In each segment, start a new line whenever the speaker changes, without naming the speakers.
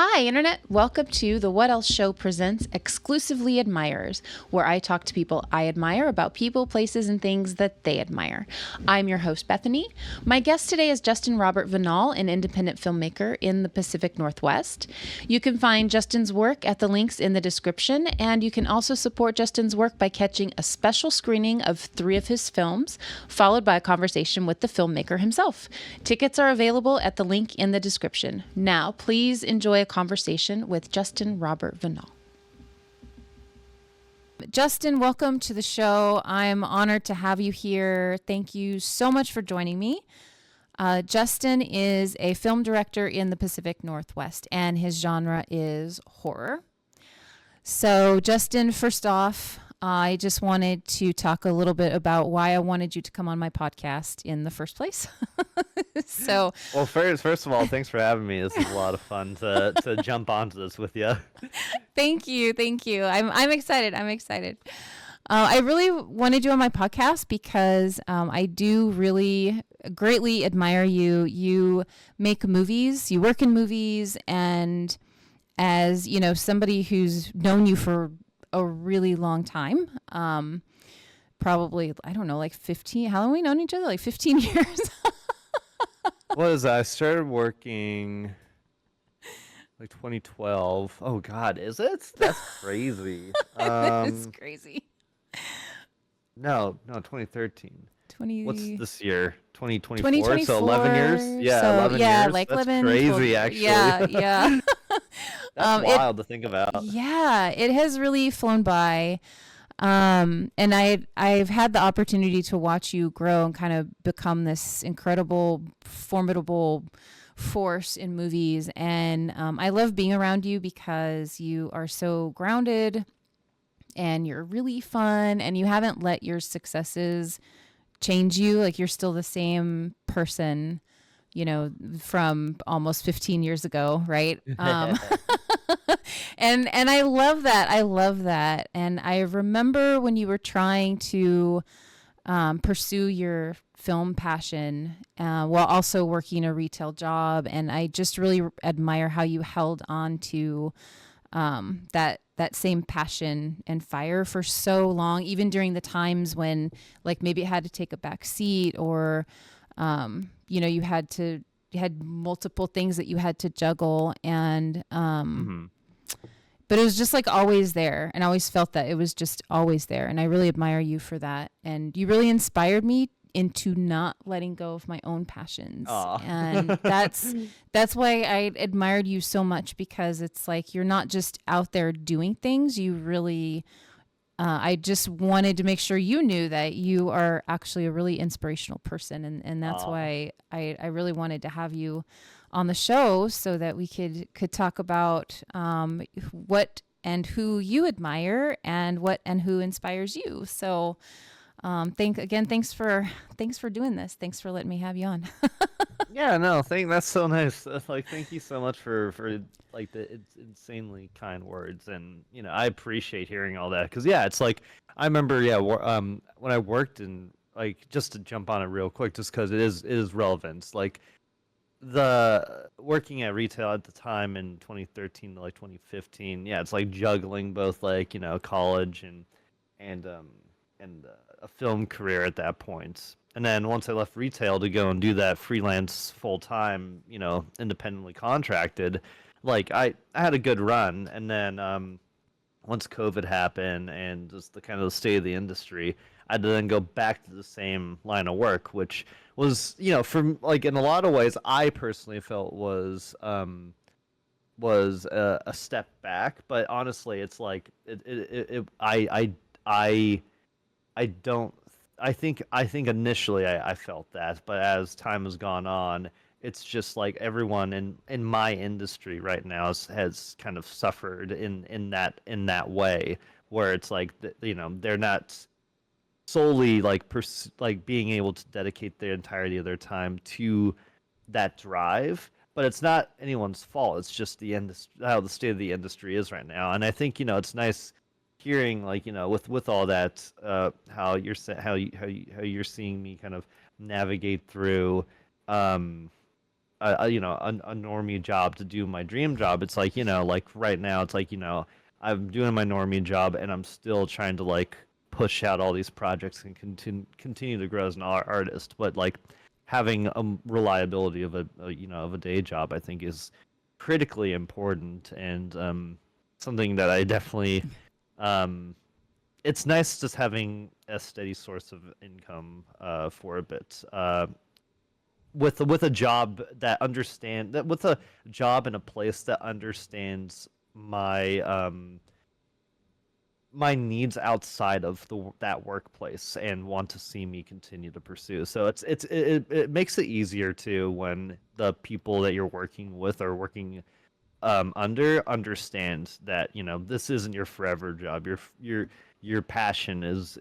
Hi, Internet. Welcome to The What Else Show presents Exclusively Admirers, where I talk to people I admire about people, places, and things that they admire. I'm your host, Bethany. My guest today is Justin Robert Vinall, an independent filmmaker in the Pacific Northwest. You can find Justin's work at the links in the description, and you can also support Justin's work by catching a special screening of 3 of his films, followed by a conversation with the filmmaker himself. Tickets are available at the link in the description. Now, please enjoy a conversation with Justin Robert Vinall. Justin, welcome to the show. I'm honored to have you here. Thank you so much for joining me. Justin is a film director in the Pacific Northwest, and his genre is horror. So, Justin, first off, I just wanted to talk a little bit about why I wanted you to come on my podcast in the first place.
Well, first of all, thanks for having me. This is a lot of fun to jump onto this with you.
Thank you. I'm excited. I really wanted you on my podcast because I do really greatly admire you. You make movies, you work in movies, and as you know, somebody who's known you for a really long time, probably, I don't know, like 15, how long have we known each other? Like 15 years.
What is that? I started working like 2012. Oh God, is it? That's crazy.
It's crazy.
No, 2013.
20.
What's this year? 2024.
2024.
So 11 years. Yeah,
so,
11
yeah,
years.
like
That's
11,
crazy,
12,
actually.
Yeah.
That's wild to think about.
Yeah, it has really flown by. And I've had the opportunity to watch you grow and kind of become this incredible, formidable force in movies. And I love being around you because you are so grounded and you're really fun and you haven't let your successes change you. Like you're still the same person, you know, from almost 15 years ago, right? And I love that. And I remember when you were trying to pursue your film passion while also working a retail job. And I just really admire how you held on to that same passion and fire for so long, even during the times when like maybe it had to take a back seat or, you know, you had multiple things that you had to juggle and, but it was just like always there. And I always felt that it was just always there. And I really admire you for that. And you really inspired me into not letting go of my own passions.
Aw.
And that's why I admired you so much, because it's like you're not just out there doing things. You really, I just wanted to make sure you knew that you are actually a really inspirational person. And that's why I really wanted to have you on the show so that we could talk about what and who you admire and what and who inspires you. So thanks for doing this. Thanks for letting me have you on.
Yeah, no, that's so nice. Like, thank you so much for like the insanely kind words, and you know, I appreciate hearing all that because yeah, it's like I remember when I worked in, like, just to jump on it real quick, just because it is relevant, like the working at retail at the time in 2013 to like 2015, yeah, it's like juggling both, like, you know, college and a film career at that point. And then once I left retail to go and do that freelance full time, you know, independently contracted, like I had a good run. And then once COVID happened and just the kind of the state of the industry, I had to then go back to the same line of work, which was, you know, from like in a lot of ways, I personally felt was a step back. But honestly, it's like I don't. I think initially I felt that, but as time has gone on, it's just like everyone in my industry right now has kind of suffered in that way, where it's like you know, they're not solely like like being able to dedicate the entirety of their time to that drive. But it's not anyone's fault. It's just the how the state of the industry is right now. And I think, you know, it's nice hearing, like, you know, with all that, how you're seeing me kind of navigate through a normie job to do my dream job. It's like, like right now, it's like, I'm doing my normie job and I'm still trying to like push out all these projects and continue to grow as an artist. But like having a reliability of a day job, I think is critically important, and something that I definitely um, it's nice just having a steady source of income for a bit. With a job that with a job in a place that understands my needs outside of that workplace and want to see me continue to pursue. So it makes it easier too when the people that you're working with are working understand that this isn't your forever job. Your passion is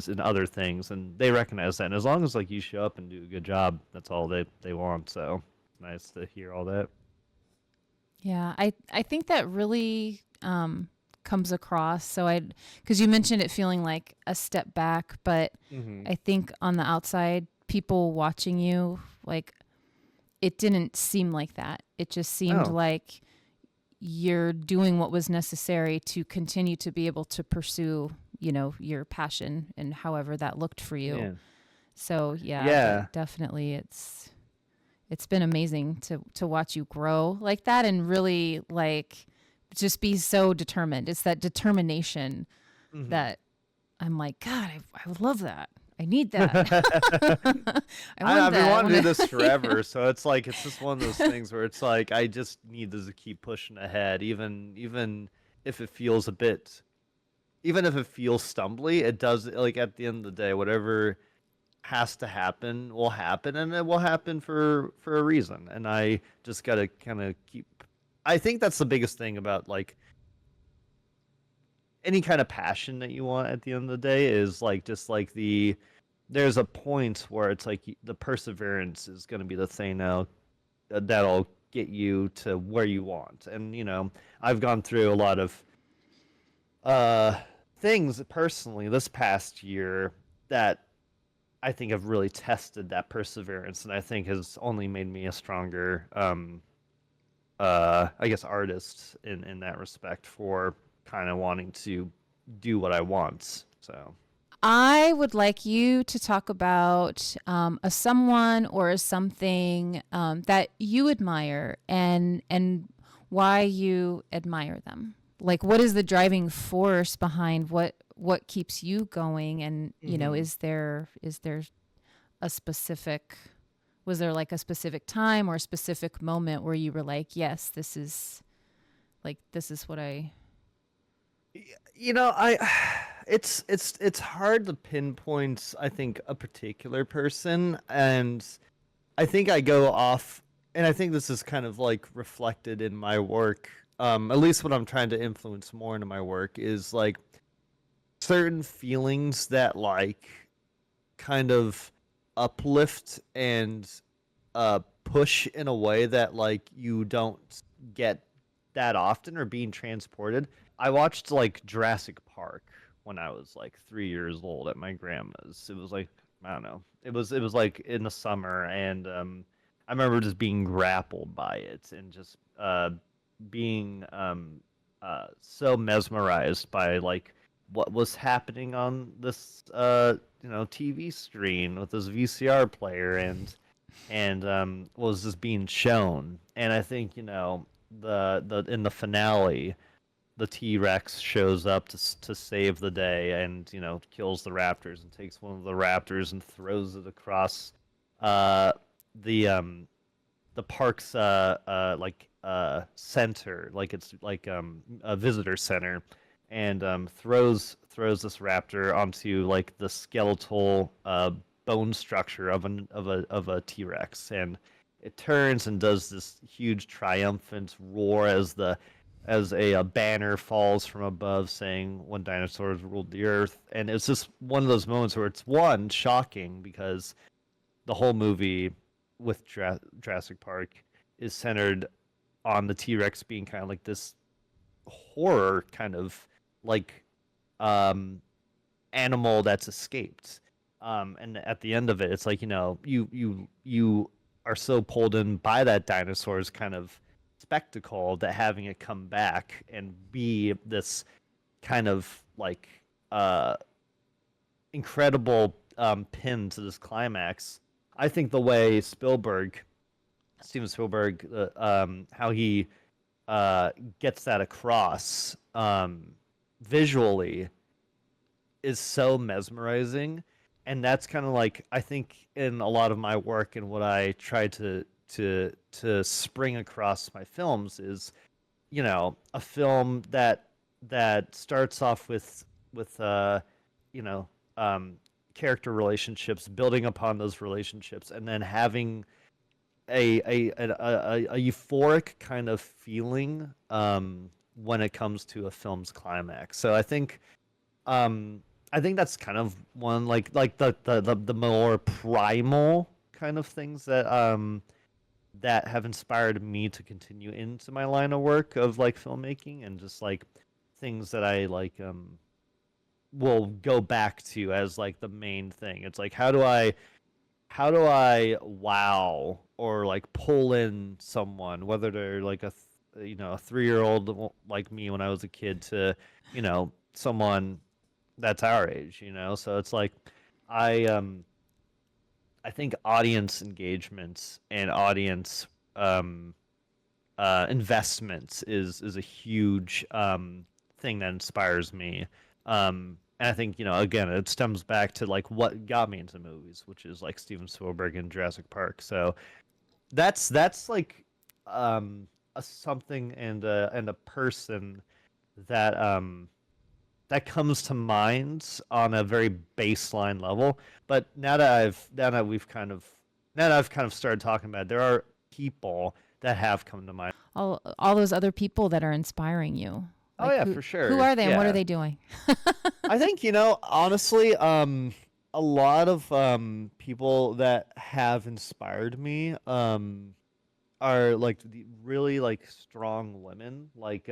in other things, and they recognize that. And as long as like you show up and do a good job, that's all they want. So it's nice to hear all that.
Yeah, I think that really comes across. So because you mentioned it feeling like a step back, but
Mm-hmm.
I think on the outside, people watching you, like it didn't seem like that. It just seemed
Oh,
like you're doing what was necessary to continue to be able to pursue, your passion and however that looked for you.
yeah,
So yeah,
yeah.
definitely it's been amazing to watch you grow like that and really like just be so determined. It's that determination
Mm-hmm.
that I'm like, God, I would love that. I need that. I want
I've been
that. I
wanting
want
to do this
to.
forever, so it's like it's just one of those things where it's like I just need to keep pushing ahead, even if it feels a bit, even if it feels stumbly. It does, like, at the end of the day, whatever has to happen will happen, and it will happen for a reason. And I just gotta kind of keep. I think that's the biggest thing about like any kind of passion that you want at the end of the day is like just like there's a point where it's like the perseverance is going to be the thing now that'll get you to where you want. And I've gone through a lot of uh things personally this past year that I think have really tested that perseverance, and I think has only made me a stronger I guess artist in that respect for kind of wanting to do what I want. So
I would like you to talk about a someone or a something that you admire and why you admire them. Like, what is the driving force behind what keeps you going? And
hmm
is there a specific was there like a specific time or a specific moment where you were like, yes, this is what I.
I it's hard to pinpoint, I think, a particular person. And I think I go off, and I think this is kind of like reflected in my work. At least what I'm trying to influence more into my work is like certain feelings that like kind of uplift and push in a way that like you don't get that often, or being transported. I watched like Jurassic Park when I was like 3 years old at my grandma's. It was like, I don't know. It was like in the summer, and I remember just being grappled by it and just being so mesmerized by like what was happening on this TV screen with this VCR player, and was just being shown. And I think the in the finale, the T Rex shows up to save the day, and kills the raptors and takes one of the raptors and throws it across uh, the park's center, like it's like a visitor center, and throws this raptor onto like the skeletal bone structure of a T Rex, and it turns and does this huge triumphant roar as a banner falls from above saying when dinosaurs ruled the earth. And it's just one of those moments where it's one shocking because the whole movie with Jurassic Park is centered on the T Rex being kind of like this horror kind of like um, animal that's escaped. And at the end of it, it's like you are are so pulled in by that dinosaurs kind of spectacle that having it come back and be this kind of like uh incredible pin to this climax. I think the way Steven Spielberg, how he gets that across visually is so mesmerizing, and that's kind of like I think in a lot of my work and what I try to spring across my films is a film that starts off with you know um, character relationships, building upon those relationships, and then having a euphoric kind of feeling when it comes to a film's climax. So um, I think that's kind of one like the more primal kind of things that have inspired me to continue into my line of work of like filmmaking and just like things that I like will go back to as like the main thing. It's like how do I wow or like pull in someone, whether they're like a 3-year old like me when I was a kid to someone that's our age. So it's like I um I think audience engagement and audience um investments is a huge thing that inspires me. And I think again it stems back to like what got me into movies, which is like Steven Spielberg and Jurassic Park. So that's like a something and a person that that comes to mind on a very baseline level. But now that I've kind of started talking about it, there are people that have come to mind.
All those other people that are inspiring you.
Oh
Like
yeah, for
who
sure.
are they and what are
Yeah.
they doing?
I think, honestly, a lot of people that have inspired me are like really like strong women. Like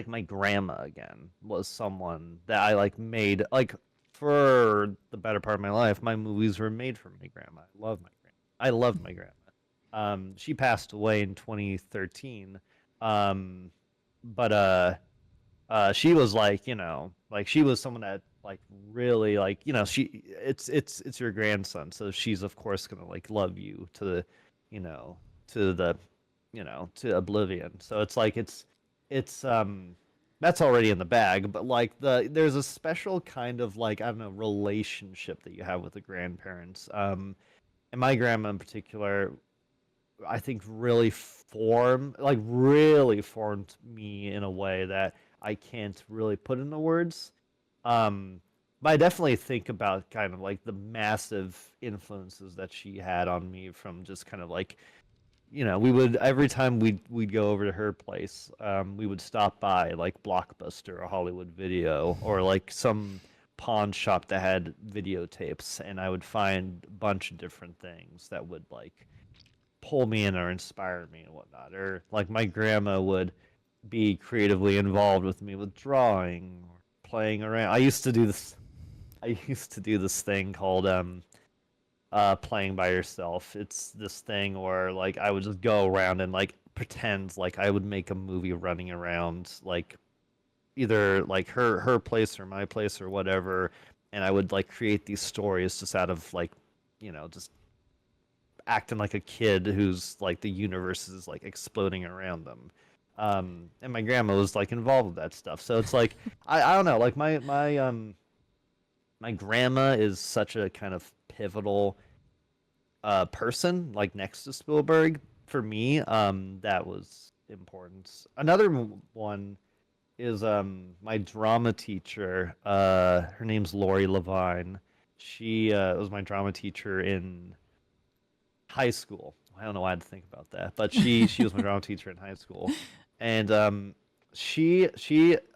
my grandma again was someone that I like made like for the better part of my life. My movies were made for my grandma. I love my grandma. I love my grandma. She passed away in 2013. Um, but she was like like she was someone that like really like it's your grandson, so she's of course gonna like love you to the you know to the to oblivion. So it's like it's that's already in the bag, but like there's a special kind of like I don't know relationship that you have with the grandparents. And my grandma in particular, I think really formed me in a way that I can't really put into words. Um, but I definitely think about kind of like the massive influences that she had on me from just kind of like we would every time we'd go over to her place, we would stop by like Blockbuster or Hollywood Video or like some pawn shop that had videotapes, and I would find a bunch of different things that would like pull me in or inspire me and whatnot. Or like my grandma would be creatively involved with me with drawing or playing around. I used to do this thing called playing by yourself. It's this thing where like I would just go around and like pretend like I would make a movie running around like either like her place or my place or whatever, and I would like create these stories just out of like just acting like a kid who's like the universe is like exploding around them. And my grandma was like involved with that stuff. So it's like I don't know, like my grandma is such a kind of pivotal person, like next to Spielberg for me. That was important. Another one is my drama teacher. Her name's Lori Levine. She was my drama teacher in high school. I don't know why I had to think about that, but she was my drama teacher in high school, and she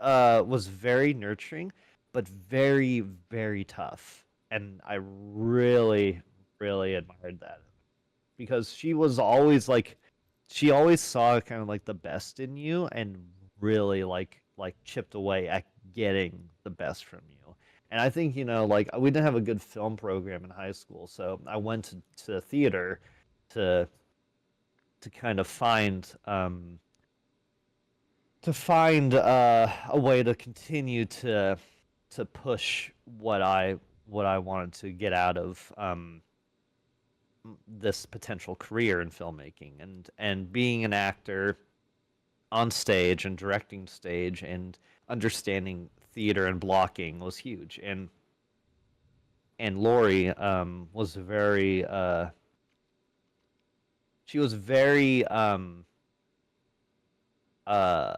was very nurturing, but very very tough, and I really really admired that because she always saw kind of like the best in you and really like chipped away at getting the best from you. And I think like we didn't have a good film program in high school, so I went to theater to kind of find a way to continue to push what I wanted to get out of this potential career in filmmaking, and being an actor on stage and directing stage and understanding theater and blocking was huge. And Lori was very she was very uh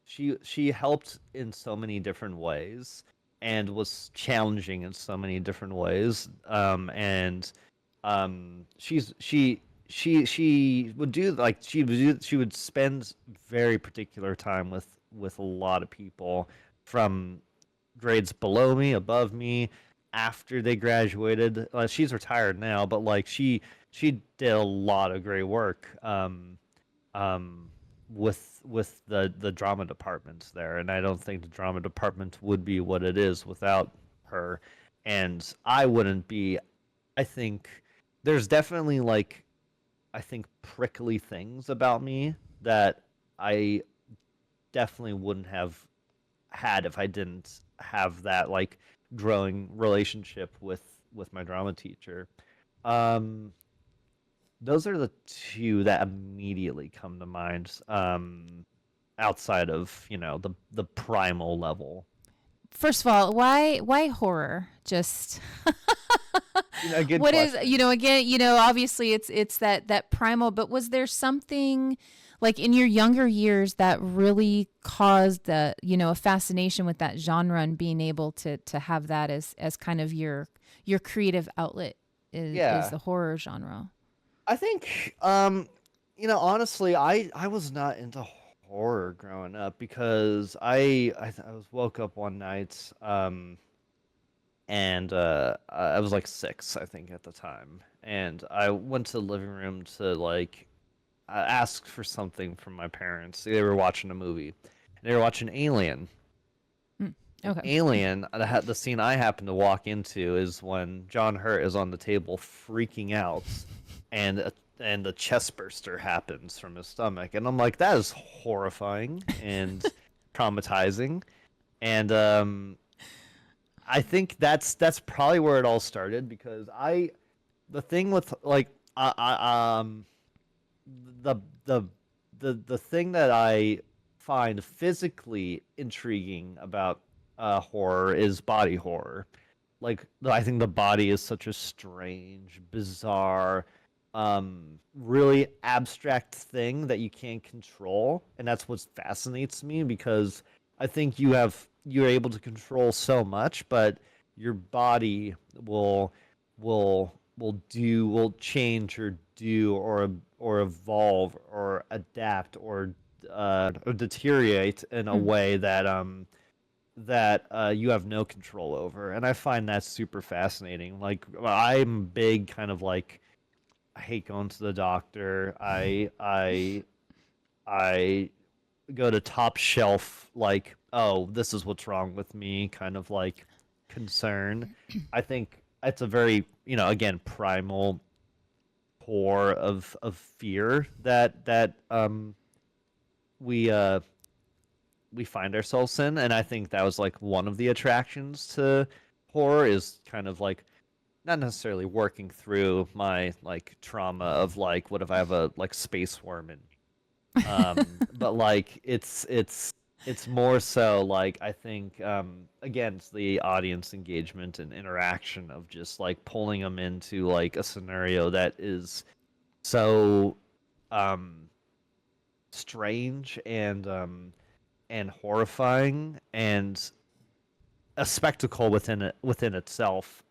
she helped in so many different ways and was challenging in so many different ways. And she would do like she would spend very particular time with a lot of people from grades below me, above me, after they graduated. She's retired now, but like she did a lot of great work um, with the drama departments there, and I don't think the drama department would be what it is without her, and I wouldn't be. I think there's definitely like I think prickly things about me that I definitely wouldn't have had if I didn't have that like growing relationship with my drama teacher. Um, those are the two that immediately come to mind. Outside of the primal level.
First of all, why horror? Just
A good
what is,
question.
again, obviously it's that primal, but was there something like in your younger years that really caused a fascination with that genre and being able to have that as kind of your creative outlet is
Yeah,
the horror genre?
I think honestly, I was not into horror growing up because I was woke up one night and I was like 6, I think, at the time, and I went to the living room to like ask for something from my parents. They were watching a movie, and they were watching Alien.
Mm,
And
okay.
Alien, the scene I happen to walk into is when John Hurt is on the table freaking out, and the chest burster happens from his stomach, and I'm like, that is horrifying and traumatizing. And I think that's probably where it all started because the thing with like the the the thing that I find physically intriguing about horror is body horror. Like I think the body is such a strange, bizarre, really abstract thing that you can't control, and that's what fascinates me because I think you're able to control so much, but your body will change or do or evolve or adapt or deteriorate in a
Mm.
way that you have no control over, and I find that super fascinating. Like I'm big kind of like I hate going to the doctor. I go to top shelf like, oh, this is what's wrong with me kind of like concern. I think it's a very, again, primal core of fear that we uh we find ourselves in, and I think that was like one of the attractions to horror is kind of like not necessarily working through my like trauma of like what if I have a like space worm in me. But like it's more so like I think again it's the audience engagement and interaction of just like pulling them into like a scenario that is so um strange and horrifying and a spectacle within itself.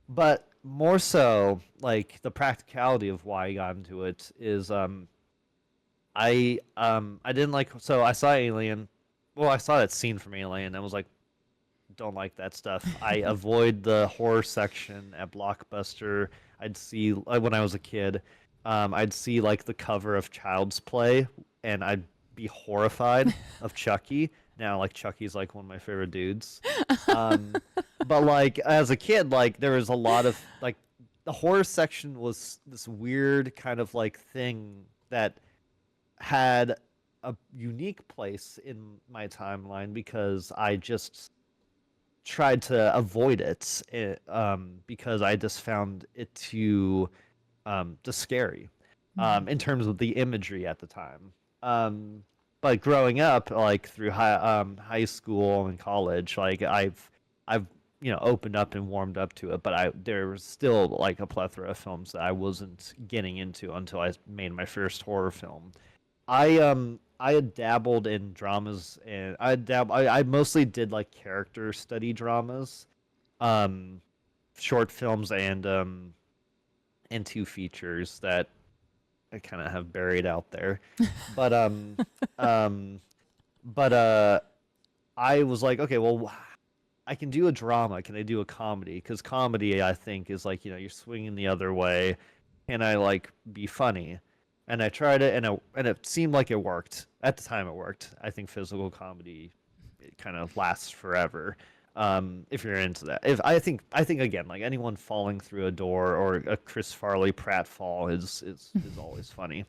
But more so like the practicality of why I got into it is I didn't like, so I saw Alien. Well, I saw that scene from Alien. I was like, don't like that stuff. I avoid the horror section at Blockbuster. I'd see when I was a kid. I'd see like the cover of Child's Play, and I'd be horrified of Chucky. Now, like Chucky's like one of my favorite dudes. Um, but like as a kid, like there was a lot of like the horror section was this weird kind of like thing that had a unique place in my timeline because I just tried to avoid it, because I just found it too just scary,
Mhm.
in terms of the imagery at the time. Um, but growing up, like through high school and college, like I've opened up and warmed up to it, but there was still like a plethora of films that I wasn't getting into until I made my first horror film. I had dabbled in dramas, and I mostly did like character study dramas, um short films, and two features that I kind of have buried out there. But um but I was like, okay, well, I can do a drama. Can I do a comedy? Because comedy, I think, is like, you're swinging the other way. Can I like be funny? And I tried it, and it seemed like it worked. At the time, it worked. I think physical comedy, it kind of lasts forever. If you're into that, if I think again, like anyone falling through a door or a Chris Farley pratfall is always funny.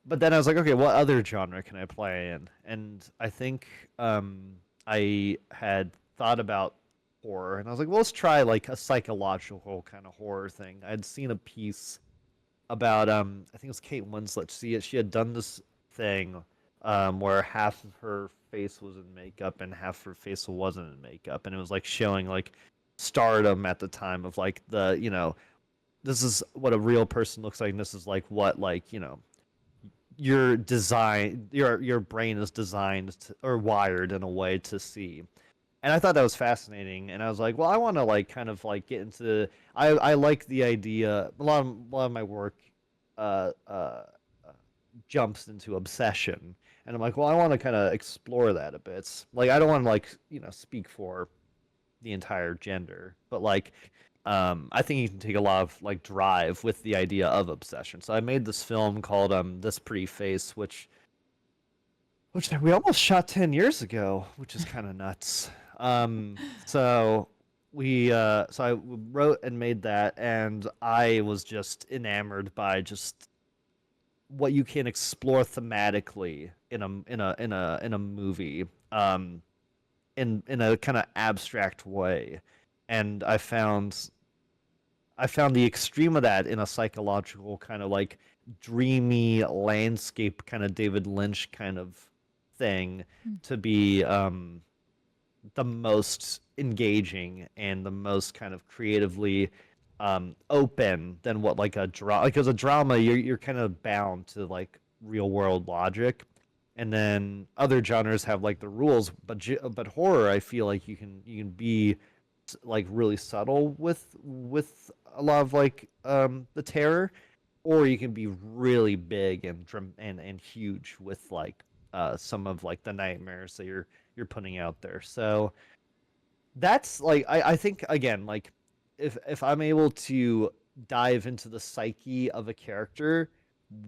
But then I was like, okay, what other genre can I play in? And I think I had thought about horror, and I was like, well, let's try like a psychological kind of horror thing. I'd seen a piece about I think it was Kate Winslet. She had done this thing where half of her face was in makeup and half her face wasn't in makeup, and it was like showing like stardom at the time of like this is what a real person looks like, and this is like what like your brain is designed or wired in a way to see. And I thought that was fascinating, and I was like, well, I want to like kind of like get into. I like the idea. A lot of my work uh, uh, jumps into obsession, and I'm like, well, I want to kind of explore that a bit. Like, I don't want to like speak for the entire gender, but like, I think you can take a lot of like drive with the idea of obsession. So I made this film called This Pretty Face, which we almost shot 10 years ago, which is kind of nuts. So I wrote and made that, and I was just enamored by just what you can explore thematically in a movie, in a kind of abstract way. And I found the extreme of that in a psychological kind of like dreamy landscape kind of David Lynch kind of thing to be the most engaging and the most kind of creatively open than what like a drama, because a drama you're kind of bound to like real world logic, and then other genres have like the rules, but horror, I feel like you can be like really subtle with a lot of like the terror, or you can be really big and huge with like some of like the nightmares that you're putting out there. So that's like I think again, like if I'm able to dive into the psyche of a character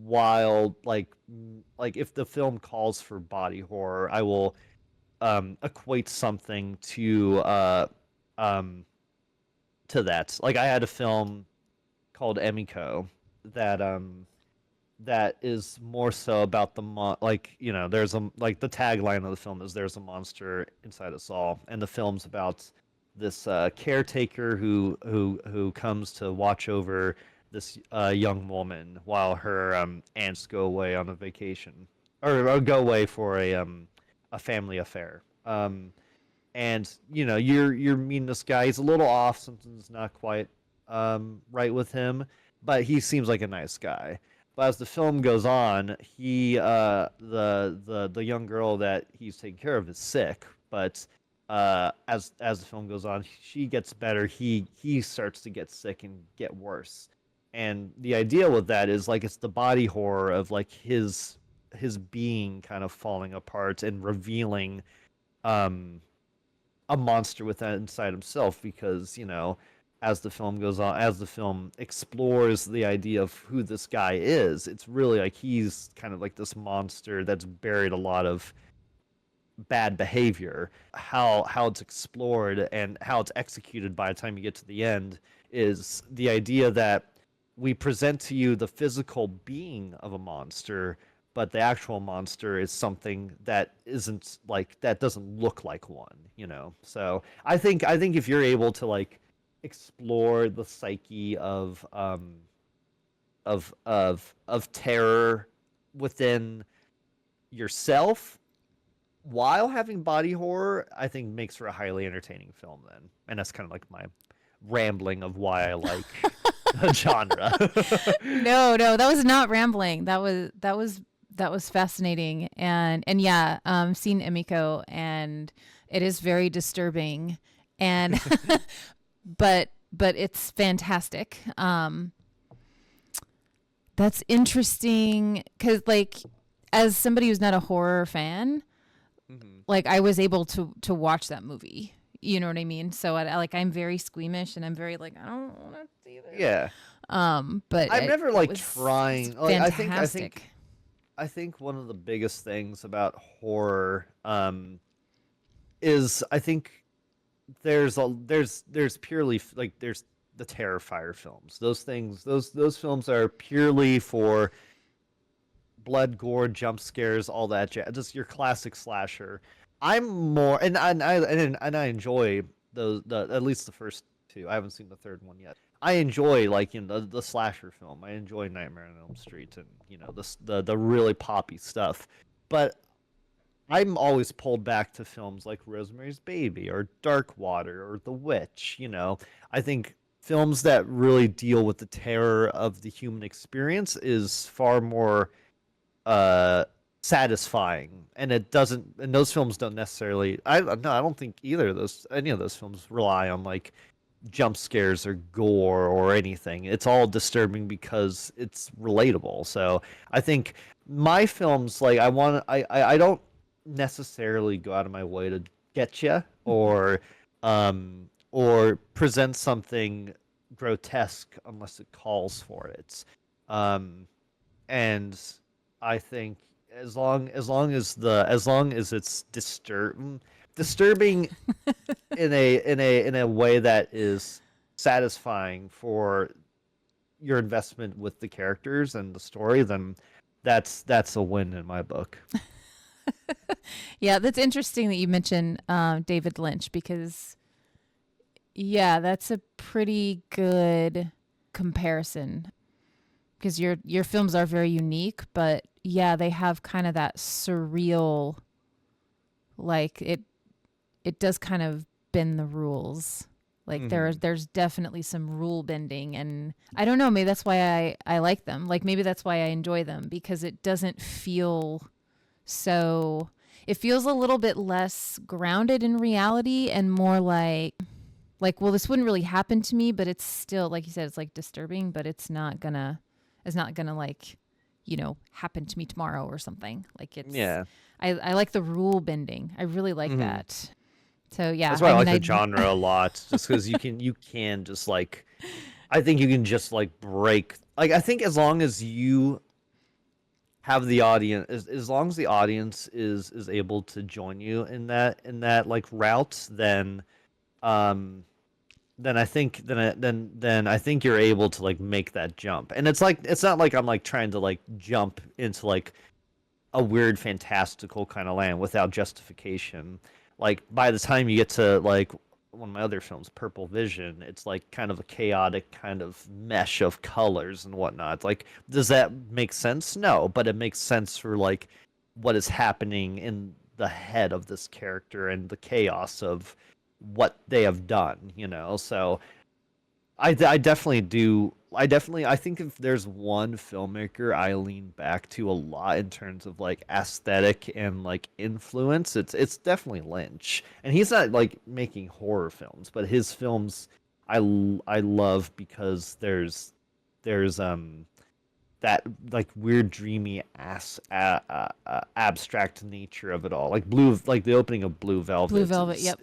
while like if the film calls for body horror, I will equate something um to that. Like I had a film called Emiko that that is more so about like there's a like the tagline of the film is there's a monster inside us all, and the film's about this caretaker who comes to watch over this young woman while her aunts go away on a vacation, or go away for a family affair. And you're meeting this guy. He's a little off. Something's not quite right with him, but he seems like a nice guy. But as the film goes on, the young girl that he's taking care of is sick. But as the film goes on, she gets better. He starts to get sick and get worse. And the idea with that is like it's the body horror of like his being kind of falling apart and revealing um a monster within inside himself, because as the film goes on, as the film explores the idea of who this guy is, it's really like he's kind of like this monster that's buried a lot of bad behavior. How it's explored and how it's executed by the time you get to the end is the idea that we present to you the physical being of a monster, but the actual monster is something that isn't like that doesn't look like one, you know. So I think if you're able to like explore the psyche of terror within yourself while having body horror, I think makes for a highly entertaining film then. And that's kind of like my rambling of why I like the genre.
No, no, that was not rambling. That was fascinating. And yeah, seen Emiko, and it is very disturbing, and but it's fantastic. That's interesting because, like, as somebody who's not a horror fan,
Mhm.
like I was able to watch that movie. You know what I mean? So like I'm very squeamish, and I'm very like I don't want to see this.
Yeah.
But
I'm never
it
like
was
trying like
fantastic.
I think one of the biggest things about horror is I think there's purely like there's the Terrifier films. Those things those films are purely for blood, gore, jump scares, all that jazz. Just your classic slasher. I'm more and I enjoy those at least the first two. I haven't seen the third one yet. I enjoy like the slasher film. I enjoy Nightmare on Elm Street and the really poppy stuff. But I'm always pulled back to films like Rosemary's Baby or Dark Water or The Witch. I think films that really deal with the terror of the human experience is far more uh satisfying, and it doesn't and those films don't necessarily I don't think either of those any of those films rely on like jump scares or gore or anything. It's all disturbing because it's relatable. So I think my films like I don't necessarily go out of my way to get you or present something grotesque unless it calls for it. um and I think as long as it's disturbing in a way that is satisfying for your investment with the characters and the story, then that's a win in my book.
Yeah, that's interesting that you mentioned David Lynch because yeah, that's a pretty good comparison because your films are very unique, but yeah, they have kind of that surreal, like it does kind of bend the rules. Like
Hmm.
there's definitely some rule bending, and I don't know, maybe that's why I like them. Like maybe that's why I enjoy them because it doesn't feel so it feels a little bit less grounded in reality and more like well this wouldn't really happen to me, but it's still like you said it's like disturbing, but it's not gonna like happen to me tomorrow or something. Like it's
Yeah.
I like the rule bending. I really like
Hmm.
that. So yeah,
That's why
I
I
mean
like the
I
genre a lot, just because you can just like I think you can just like break like I think as long as you have the audience as long as the audience is able to join you in that like route, um then I think then I think you're able to like make that jump. And it's like it's not like I'm like trying to like jump into like a weird fantastical kind of land without justification. Like by the time you get to like one of my other films, Purple Vision, it's like kind of a chaotic kind of mesh of colors and whatnot. Like, does that make sense? No, but it makes sense for like what is happening in the head of this character and the chaos of what they have done, you know? So I definitely do. I think if there's one filmmaker I lean back to a lot in terms of like aesthetic and like influence, it's definitely Lynch. And he's not like making horror films, but his films I love because there's that like weird dreamy abstract nature of it all. Like the opening of Blue
Blue
Velvet
Velvet, yep.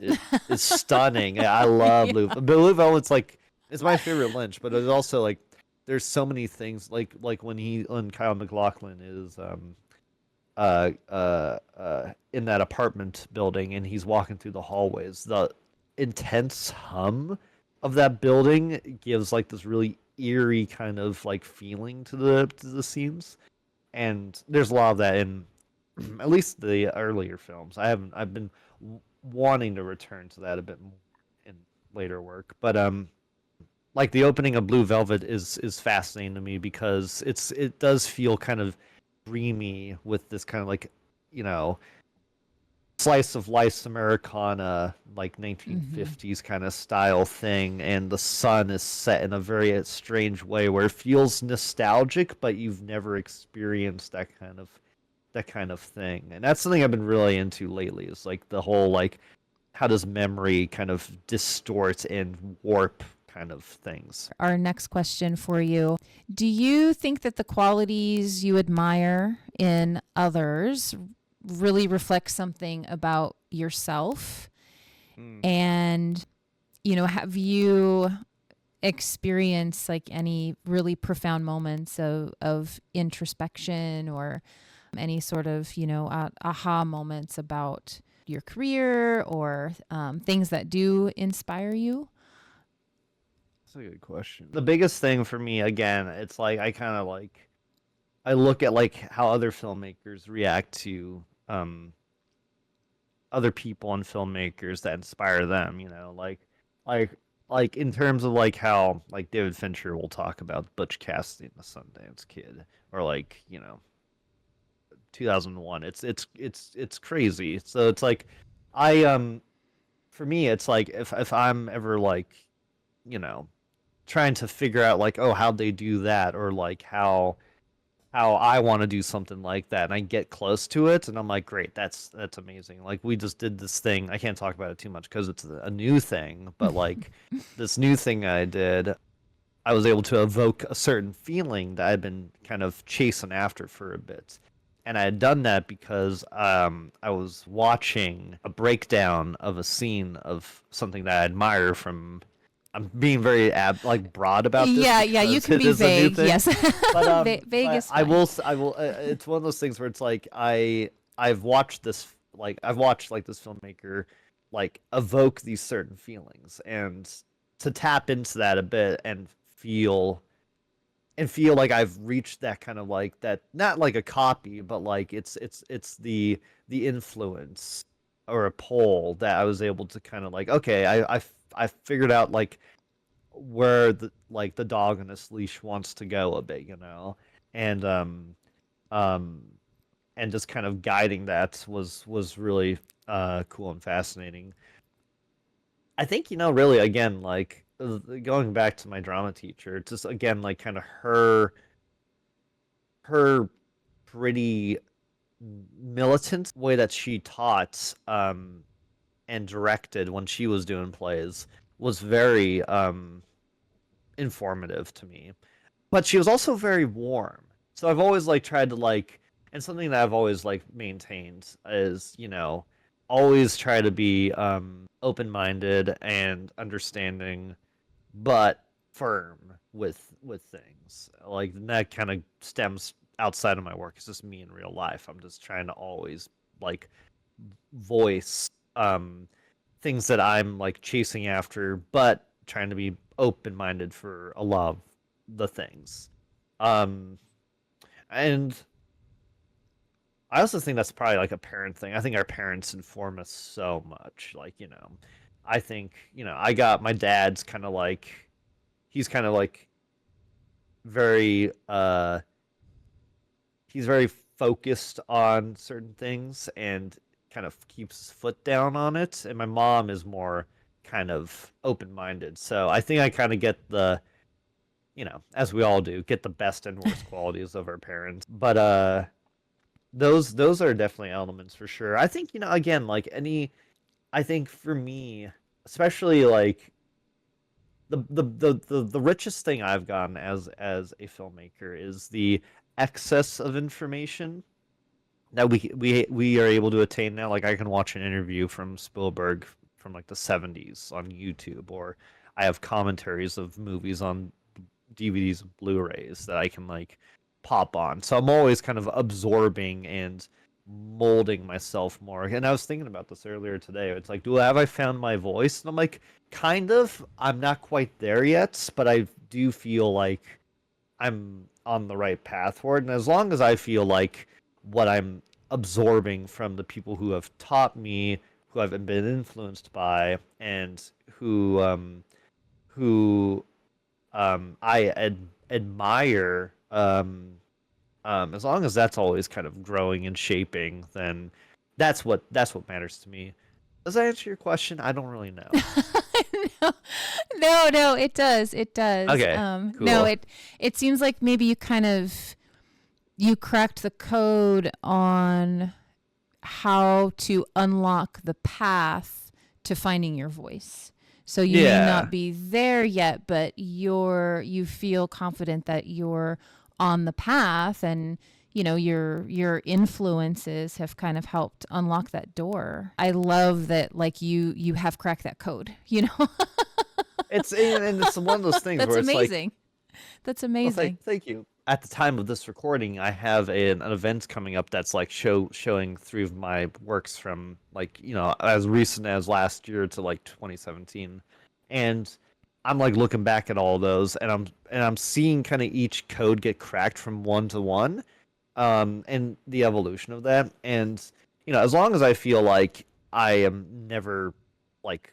is stunning. Yeah, I love
Yeah.
Blue Velvet's like it's my favorite Lynch, but it's also like there's so many things like when Kyle MacLachlan is in that apartment building, and he's walking through the hallways. The intense hum of that building gives like this really eerie kind of like feeling to the scenes, and there's a lot of that in at least the earlier films. I've been wanting to return to that a bit more in later work, but like the opening of Blue Velvet is fascinating to me because it does feel kind of dreamy with this kind of like, you know, slice of life Americana, like
Mm-hmm.
1950s kind of style thing, and the sun is set in a very strange way where it feels nostalgic, but you've never experienced that kind of thing. And that's something I've been really into lately, is like the whole like how does memory kind of distort and warp kind of things.
Our next question for you. Do you think that the qualities you admire in others really reflect something about yourself?
Mm.
And, have you experienced like any really profound moments of introspection or any sort of, aha moments about your career or things that do inspire you?
That's a good question. The biggest thing for me, again, it's like I kind of like I look at like how other filmmakers react to other people and filmmakers that inspire them, you know, like like in terms of like how like David Fincher will talk about Butch Cassidy and the Sundance Kid, or like, you know, 2001. It's crazy. So it's like I for me it's like if I'm ever like, you know, trying to figure out like, oh, how'd they do that, or like how I want to do something like that, and I get close to it, and I'm like, great, that's amazing. Like we just did this thing. I can't talk about it too much because it's a new thing, but like this new thing I did, I was able to evoke a certain feeling that I'd been kind of chasing after for a bit. And I had done that because I was watching a breakdown of a scene of something that I admire from. I'm being very like broad about this
Yeah, yeah, you
because
can
it
be
is a new
vague.
thing,
Yes. Vague
but
is fine.
I will. It's one of those things where it's like I've watched this like I've watched like this filmmaker like evoke these certain feelings, and to tap into that a bit feel and feel like I've reached that kind of like that, not like a copy, but like it's the influence or a pull that I was able to kind of like, okay, I figured out like where the dog on this leash wants to go a bit, you know, and um and just kind of guiding that was really cool and fascinating. I think, you know, really again like going back to my drama teacher, just again like kind of her pretty militant way that she taught and directed when she was doing plays was very informative to me. But she was also very warm. So I've always like tried to like, and something that I've always like maintained is, you know, always try to be open-minded and understanding, but firm with things. Like that kind of stems outside of my work. It's just me in real life. I'm just trying to always like voice things that I'm like chasing after, but trying to be open minded for a lot of the things. Um, and I also think that's probably like a parent thing. I think our parents inform us so much. Like, you know, I think, you know, I got my dad's kind of like, he's kind of like very, he's very focused on certain things and kind of keeps his foot down on it. And my mom is more kind of open minded. So I think I kind of get the, you know, as we all do, get the best and worst qualities of our parents. But those are definitely elements for sure. I think, you know, again, like any, I think for me, especially like the richest thing I've gotten as a filmmaker is the excess of information that we are able to attain now. Like I can watch an interview from Spielberg from like the 70s on YouTube, or I have commentaries of movies on DVDs and Blu-rays that I can like pop on. So I'm always kind of absorbing and molding myself more. And I was thinking about this earlier today. It's like, do have I found my voice? And I'm like, kind of. I'm not quite there yet, but I do feel like I'm on the right path for it. And as long as I feel like what I'm absorbing from the people who have taught me, who I've been influenced by, and who admire, as long as that's always kind of growing and shaping, then that's what matters to me. Does that answer your question? I don't really know.
no, no, it does. It does.
Okay,
No,
cool.
it seems like maybe you cracked the code on how to unlock the path to finding your voice. So you may
Yeah,
not be there yet, but you feel confident that you're on the path, and your influences have kind of helped unlock that door. I love that, like, you have cracked that code,
and it's one of those things
That's
where it's like,
amazing. That's
well,
amazing.
thank you. At the time of this recording, I have an event coming up that's like showing three of my works from, like, as recent as last year to like 2017, and I'm like looking back at all those, and I'm seeing kind of each code get cracked from one to one, and the evolution of that, and as long as I feel like I am never like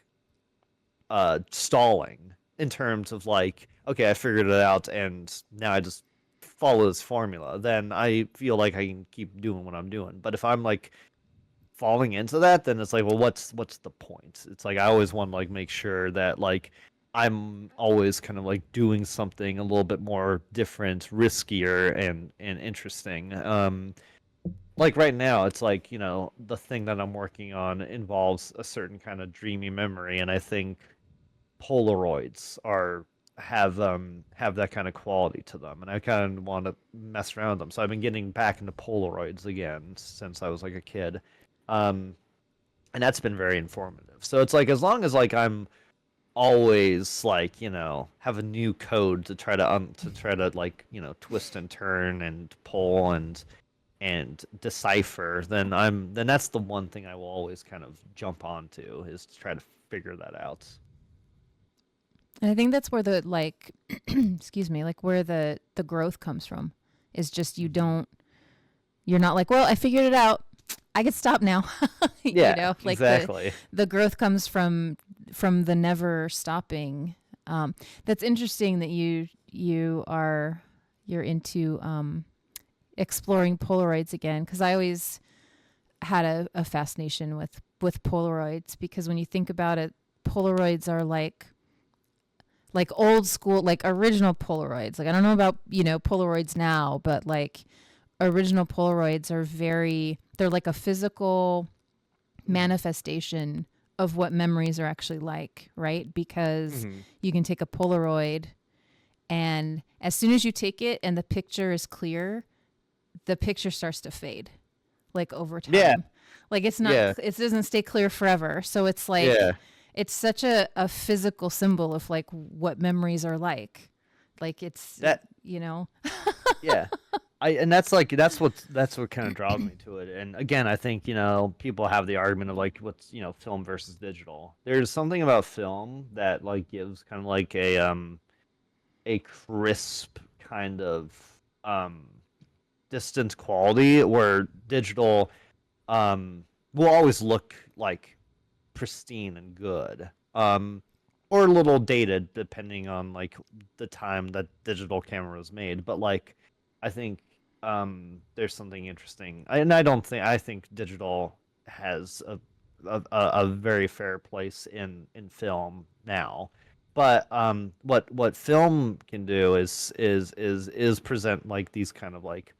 stalling in terms of like, okay, I figured it out and now I just follow this formula, then I feel like I can keep doing what I'm doing. But if I'm like falling into that, then it's like, well, what's the point? It's like I always want to like make sure that like I'm always kind of like doing something a little bit more different, riskier, and interesting. Like right now, it's like, the thing that I'm working on involves a certain kind of dreamy memory, and I think Polaroids have that kind of quality to them, and I kind of want to mess around with them. So I've been getting back into Polaroids again since I was like a kid, um, and that's been very informative. So it's like as long as like I'm always like have a new code to try to like twist and turn and pull and decipher, then that's the one thing I will always kind of jump onto, is to try to figure that out.
And I think that's where the, like, excuse me, like where the growth comes from, is just
Hmm.
you're not like, well, I figured it out, I can stop now.
Yeah,
Like the
exactly.
growth comes from the never stopping. That's interesting that you're into exploring Polaroids again, because I always had a fascination with Polaroids, because when you think about it, Polaroids are like old school, like original Polaroids. Like, I don't know about, Polaroids now, but like original Polaroids they're like a physical
Hmm.
manifestation of what memories are actually like, right? Because
Hmm.
you can take a Polaroid, and as soon as you take it and the picture is clear, the picture starts to fade, like, over
Yeah,
time. Like,
yeah,
it doesn't stay clear forever. So it's like,
yeah.
it's such a physical symbol of like what memories are like. Like,
That yeah. And that's what kind of draws me to it. And again, I think people have the argument of like what's film versus digital. There's something about film that like gives kind of like a crisp kind of um distant quality, where digital will always look like pristine and good. Or a little dated depending on like the time that digital camera was made. But like I think there's something interesting. And I think digital has a very fair place in film now. But what film can do is present like these kind of like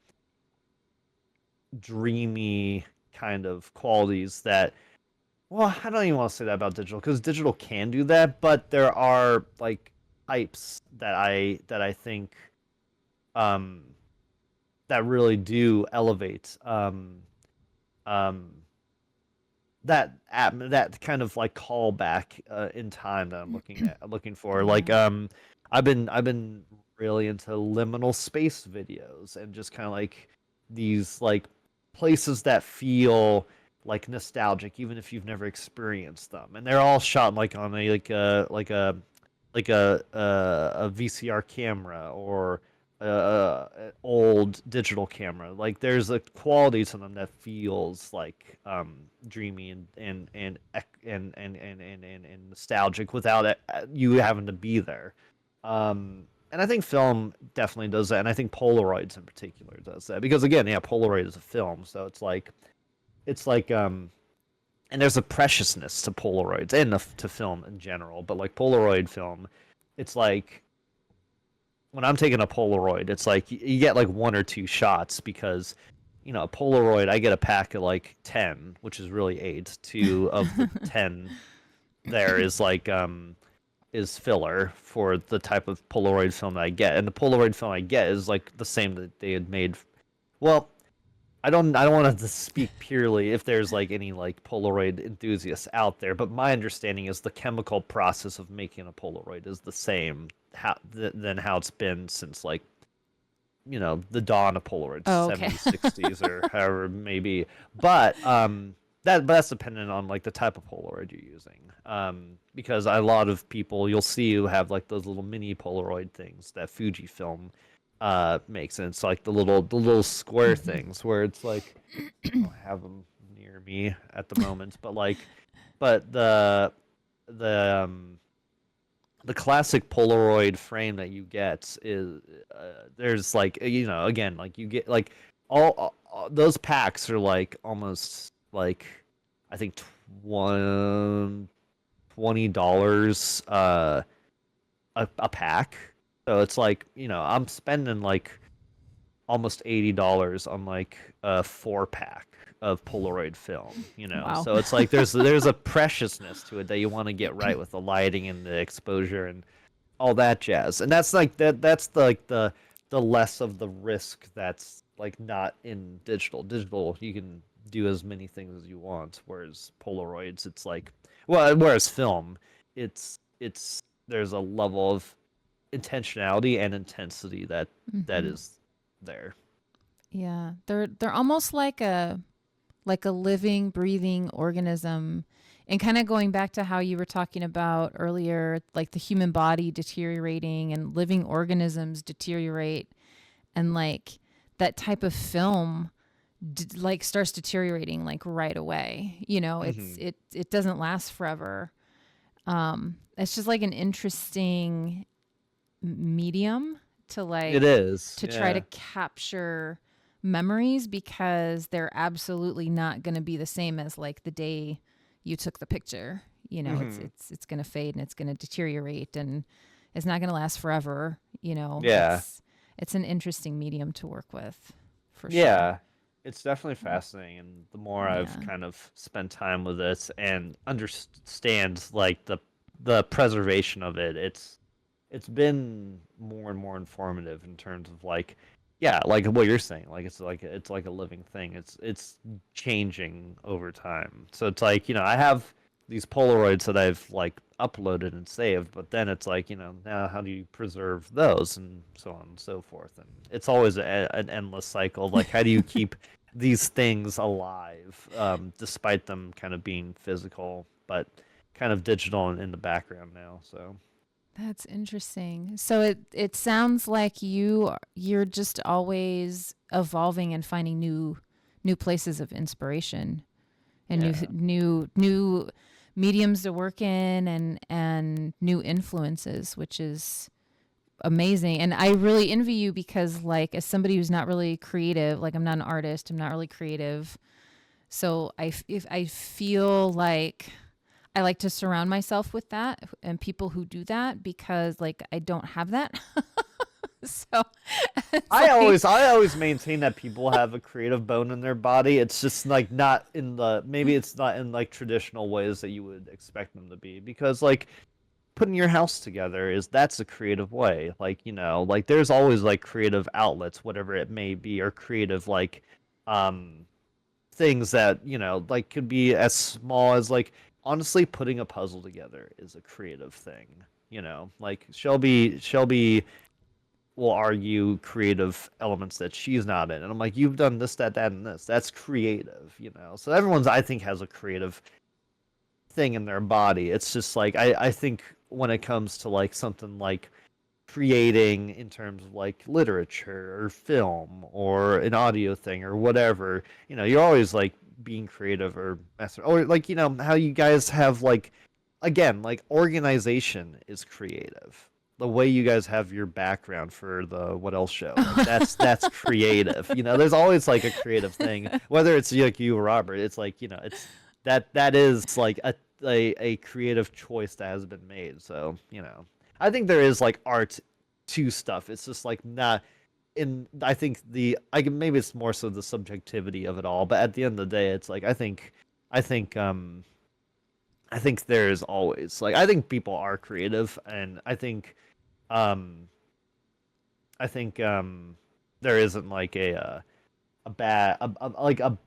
dreamy kind of qualities that, well, I don't even want to say that about digital, because digital can do that, but there are like types that I think um that really do elevate um that kind of like callback in time that I'm looking for. Like
Yeah.
I've been really into liminal space videos, and just kind of like these like places that feel like nostalgic, even if you've never experienced them. And they're all shot like on a a VCR camera or old digital camera. Like there's a quality to them that feels like dreamy and nostalgic without you having to be there. And I think film definitely does that, and I think Polaroids in particular does that because again, yeah, Polaroid is a film, so it's like and there's a preciousness to Polaroids and to film in general, but like Polaroid film, it's like when I'm taking a Polaroid, it's like you get like one or two shots because a Polaroid, I get a pack of like 10, which is really eight. Two of the 10 there is like is filler for the type of Polaroid film that I get, and the Polaroid film I get is like the same that they had made. Well, I don't want to speak purely if there's like any like Polaroid enthusiasts out there, but my understanding is the chemical process of making a Polaroid is the same than how it's been since like the dawn of Polaroid,
Oh, okay.
70s, 60s, or however it may be. But that's dependent on like the type of Polaroid you're using. Because a lot of people you'll see who have like those little mini Polaroid things that Fujifilm makes, and it's like the little square
Mhm.
things where it's like I don't have them near me at the moment, but the the classic Polaroid frame that you get is there's like again like you get like those packs are like almost like I think $20 a pack. So it's like I'm spending like almost $80 on like a 4 pack of Polaroid film,
Wow.
So it's like there's a preciousness to it that you want to get right with the lighting and the exposure and all that jazz. And that's like that's the less of the risk that's like not in digital. Digital you can do as many things as you want, whereas Polaroids it's like whereas film it's there's a level of intentionality and intensity that
Hmm.
is there.
Yeah, they're almost like a living, breathing organism. And kind of going back to how you were talking about earlier, like the human body deteriorating and living organisms deteriorate, and like that type of film like starts deteriorating like right away.
Hmm.
It doesn't last forever. It's just like an interesting medium to
It
like
is,
to try to
yeah.
capture memories, because they're absolutely not going to be the same as like the day you took the picture. It's
Hmm.
it's it's going to fade and it's going to deteriorate, and it's not going to last forever.
Yeah.
It's an interesting medium to work with, for sure.
Yeah, it's definitely fascinating, and the more I've
Yeah.
kind of spent time with this and understand like the preservation of it, it's been more and more informative in terms of like yeah, like what you're saying, like it's like a living thing. It's changing over time. So it's like, I have these Polaroids that I've like uploaded and saved, but then it's like, now how do you preserve those and so on and so forth. And it's always an endless cycle of like how do you keep these things alive despite them kind of being physical but kind of digital in the background now. So
That's interesting. So it sounds like you're just always evolving and finding new places of inspiration, and
yeah.
new mediums to work in, and new influences, which is amazing. And I really envy you, because like as somebody who's not really creative, like I'm not an artist, I'm not really creative. So if I feel like I like to surround myself with that and people who do that, because like I don't have that. So it's
I
like,
always I always maintain that people have a creative bone in their body. It's just like not in the maybe it's not in like traditional ways that you would expect them to be because like putting your house together that's a creative way. Like, like there's always like creative outlets whatever it may be or creative like um things that, like could be as small as like honestly putting a puzzle together is a creative thing. Like Shelby will argue creative elements that she's not in. And I'm like, you've done this, that, and this. That's creative, you know. So everyone's, I think, has a creative thing in their body. It's just like I think when it comes to like something like creating in terms of like literature or film or an audio thing or whatever, you know, you're always like being creative or like, you know, how you guys have like, again, like organization is creative. The way you guys have your background for the What Else show, like that's creative. You know, there's always like a creative thing, whether it's like you or Robert. It's like, you know, it's that is like a creative choice that has been made. So, you know, I think there is like art to stuff. It's just like not in. I think maybe it's more so the subjectivity of it all. But at the end of the day, it's like I think I think there's always like I think people are creative, and um I think there isn't like a bad like a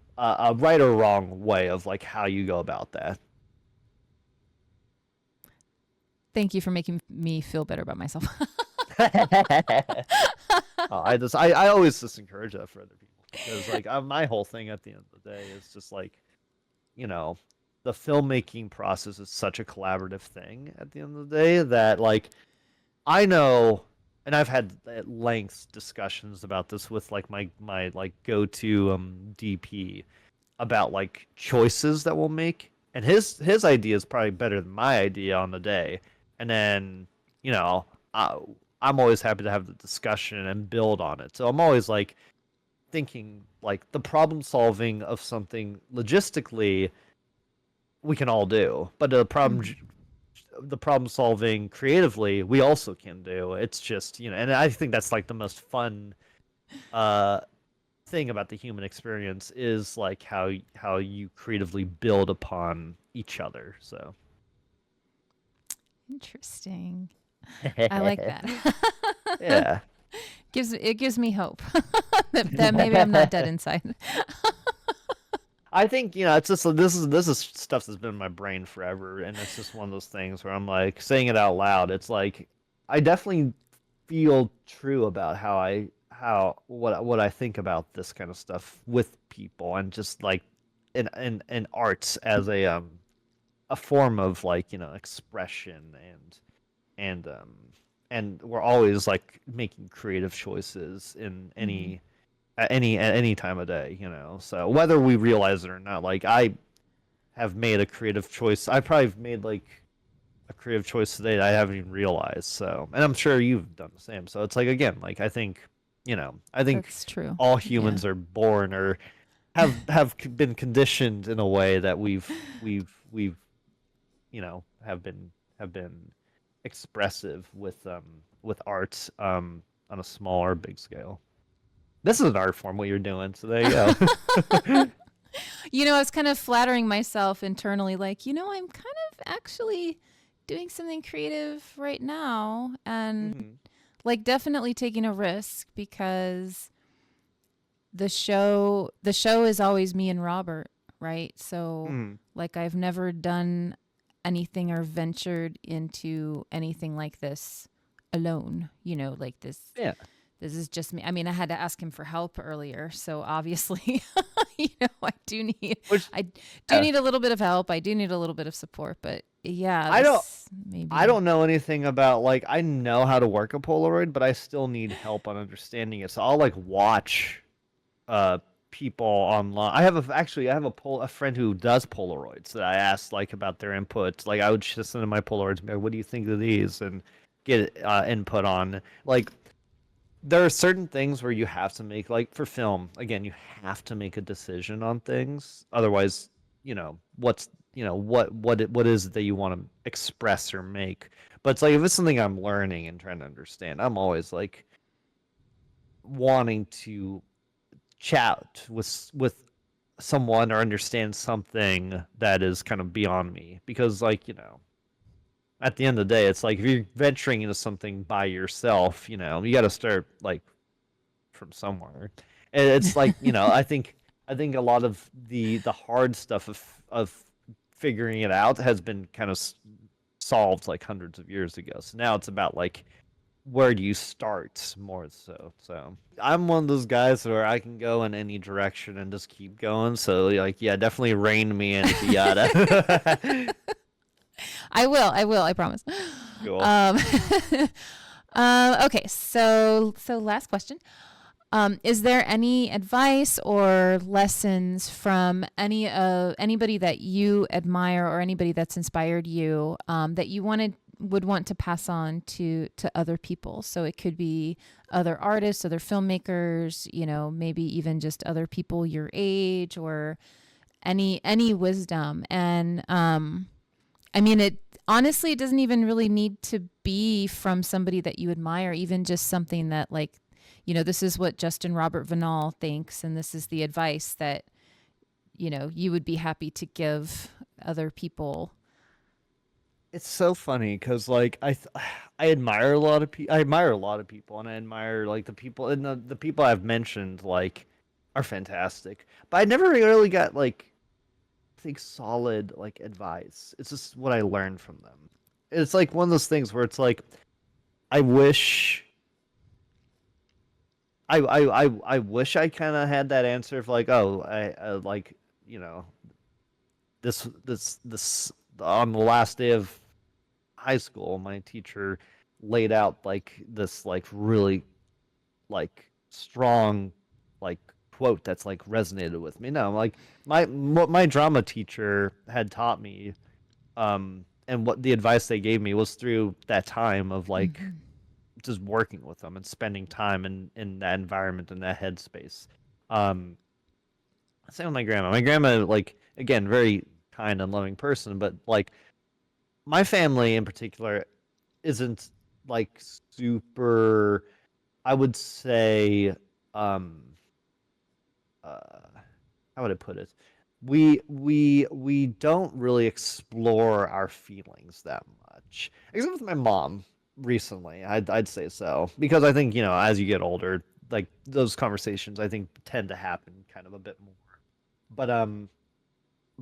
right or wrong way of like how you go about that.
Thank you for making me feel better about myself.
I always just encourage that for other people because like my whole thing at the end of the day is just like, you know, the filmmaking process is such a collaborative thing at the end of the day that like I know, and I've had at length discussions about this with like my like go-to DP about like choices that we'll make, and his idea is probably better than my idea on the day, and then you know I'm always happy to have the discussion and build on it. So I'm always like thinking like the problem solving of something logistically we can all do, but the problem solving creatively we also can do. It's just, you know, and I think that's like the most fun uh thing about the human experience is like how you creatively build upon each other. So
Interesting. I like that.
yeah.
It gives me hope that maybe I'm not dead inside.
I think, you know, it's just this is stuff that's been in my brain forever, and it's just one of those things where I'm like saying it out loud. It's like I definitely feel true about what I think about this kind of stuff with people, and just like in arts as a form of like, you know, expression, and and we're always like making creative choices in
Mm-hmm.
at any time of day, you know. So whether we realize it or not, like I have made a creative choice. I probably have made like a creative choice today that I haven't even realized. So, and I'm sure you've done the same. So it's like again, like I think, you know, I think
That's true.
all
Yeah.
humans are born or been conditioned in a way that we've you know have been expressive with art on a small or big scale. This is an art form what you're doing, so there you go.
You know, I was kind of flattering myself internally, like, I'm kind of actually doing something creative right now, and
hmm
like definitely taking a risk because the show is always me and Robert, right? So
hmm
like I've never done anything or ventured into anything like this alone, like
Yeah.
this is just me. I mean, I had to ask him for help earlier, so obviously, I do need
Which
I do
yeah.
need a little bit of help. I do need a little bit of support, but yeah,
I don't
this
I
maybe.
don't know anything about like I know how to work a Polaroid, but I still need help on understanding it. So I'll like watch uh people online. I have a friend who does Polaroids that I asked like about their input. Like I would just send in my Polaroids and be like, "What do you think of these?" and get input on like there are certain things where you have to make like for film again you have to make a decision on things otherwise you know what is it that you want to express or make, but it's like if it's something I'm learning and trying to understand I'm always like wanting to chat with someone or understand something that is kind of beyond me because like you know at the end of the day it's like if you're venturing into something by yourself you know you got to start like from somewhere. And it's like you know, I think a lot of the hard stuff of figuring it out has been kind of solved like hundreds of years ago. So now it's about like where do you start more so. So I'm one of those guys where I can go in any direction and just keep going. So like, yeah, definitely rein me in if you gotta.
I will, I promise.
Cool.
Um, okay, so last question. Is there any advice or lessons from anybody that you admire or anybody that's inspired you that you would want to pass on to other people? So it could be other artists, other filmmakers, maybe even just other people your age, or any wisdom. And I mean, it honestly, it doesn't even really need to be from somebody that you admire, even just something that, like, this is what Justin Robert Vinall thinks, and this is the advice that, you would be happy to give other people.
It's so funny because like I admire a lot of people. I admire a lot of people, and I admire like the people and the people I've mentioned like are fantastic. But I never really got like I think solid like advice. It's just what I learned from them. It's like one of those things where it's like I wish I wish I kind of had that answer of like, oh, I like, you know, this on the last day of high school, my teacher laid out like this like really like strong like quote that's like resonated with me. No, like what my drama teacher had taught me, and what the advice they gave me was through that time of like
Mm-hmm.
just working with them and spending time in that environment in that headspace. Um, Same with my grandma. My grandma, like again, very kind and loving person, but like my family in particular isn't like super. I would say, um, uh, how would I put it? We don't really explore our feelings that much, except with my mom recently. I'd say so because I think as you get older, like those conversations I think tend to happen kind of a bit more.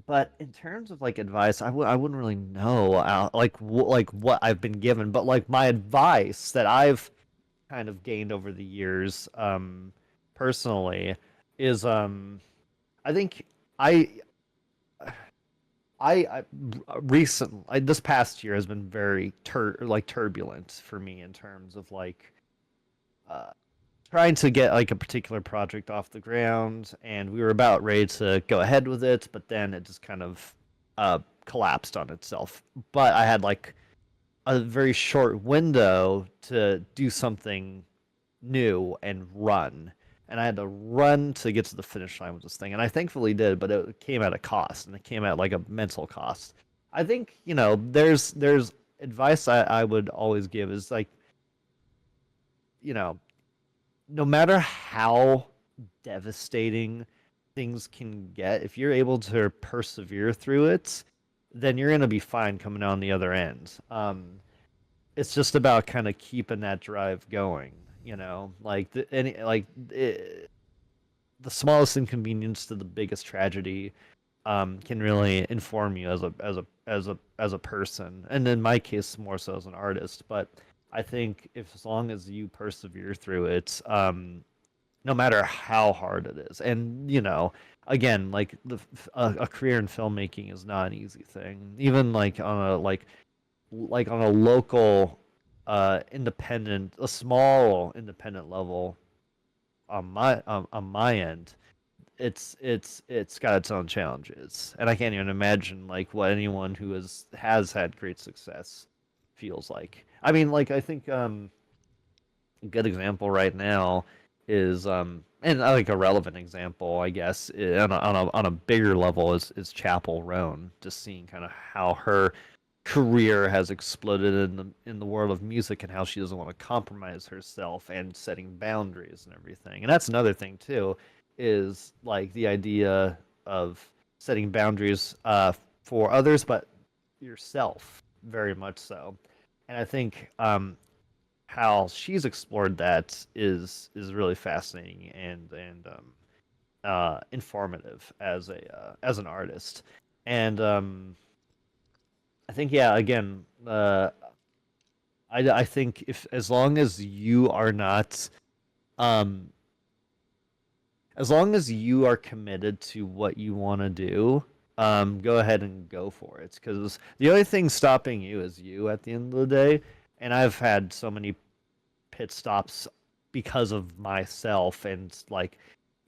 But in terms of like advice, I wouldn't really know like what I've been given, but like my advice that I've kind of gained over the years, personally, is I think I I recently this past year has been very turbulent for me in terms of like uh, trying to get like a particular project off the ground, and we were about ready to go ahead with it, but then it just kind of collapsed on itself. But I had like a very short window to do something new and run. And I had to run to get to the finish line with this thing. And I thankfully did, but it came at a cost, and it came at like a mental cost. I think, there's advice I would always give is like, you know, no matter how devastating things can get, if you're able to persevere through it, then you're gonna be fine coming out on the other end. It's just about kind of keeping that drive going. Like the smallest inconvenience to the biggest tragedy, can really inform you as a person, and in my case, more so as an artist. But I think if as long as you persevere through it, no matter how hard it is, and again, like a career in filmmaking is not an easy thing, even like on a local, independent, a small independent level on my end, it's got its own challenges, and I can't even imagine like what anyone who has had great success feels like. I mean, like I think a good example right now is and like a relevant example, I guess, on a bigger level is Chapel Roan. Just seeing kind of how her career has exploded in the world of music, and how she doesn't want to compromise herself, and setting boundaries and everything. And that's another thing too, is like the idea of setting boundaries, for others, but yourself very much so. And I think how she's explored that is really fascinating and informative as an artist. And I think, yeah, again, I think if as long as you are not um as long as you are committed to what you want to do, go ahead and go for it. Because the only thing stopping you is you at the end of the day. And I've had so many pit stops because of myself and like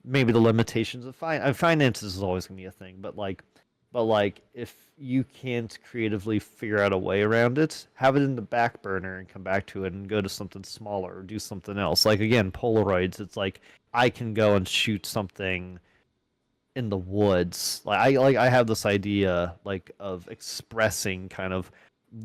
maybe the limitations of finances is always gonna be a thing, but like if you can't creatively figure out a way around it, have it in the back burner and come back to it and go to something smaller or do something else. Like again, Polaroids, it's like I can go and shoot something in the woods. I have this idea like of expressing kind of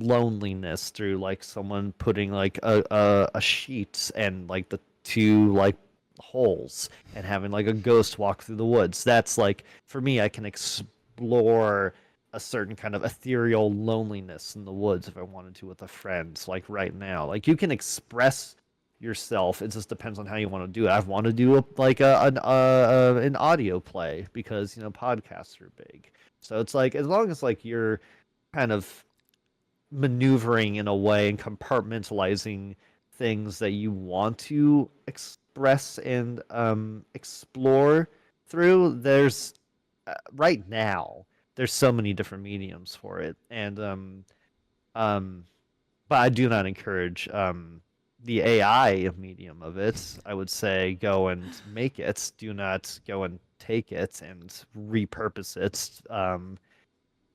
loneliness through like someone putting like a sheet and like the two like holes and having like a ghost walk through the woods. That's like for me I can explore a certain kind of ethereal loneliness in the woods if I wanted to with a friend like right now. Like you can express yourself. It just depends on how you want to do it. I want to do an audio play because podcasts are big. So it's like as long as like you're kind of maneuvering in a way and compartmentalizing things that you want to express and explore through. There's right now there's so many different mediums for it, and um, but I do not encourage the AI medium of it. I would say go and make it. Do not go and take it and repurpose it.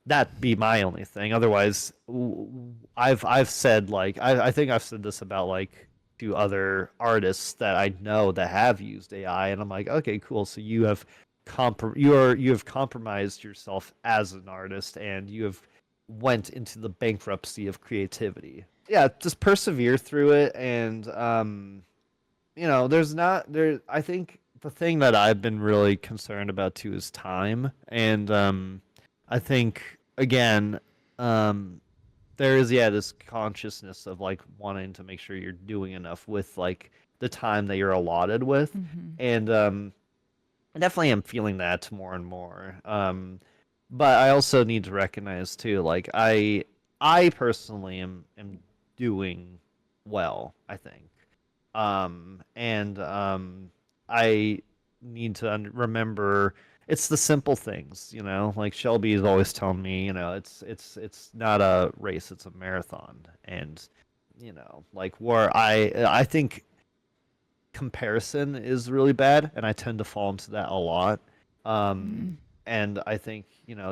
That be my only thing. Otherwise, I've said like I think I've said this about like to other artists that I know that have used AI, and I'm like, okay, cool. So you have you have compromised yourself as an artist, and you have went into the bankruptcy of creativity. Yeah, just persevere through it, and there's not there. I think the thing that I've been really concerned about too is time, and I think again, um, there is this consciousness of like wanting to make sure you're doing enough with like the time that you're allotted with,
Mm-hmm.
and I definitely am feeling that more and more. But I also need to recognize too, like I personally am doing well, I think. And I need to remember it's the simple things, Like Shelby is always telling me, it's not a race, it's a marathon, and like where I think comparison is really bad, and I tend to fall into that a lot. Um,
Mm-hmm.
and I think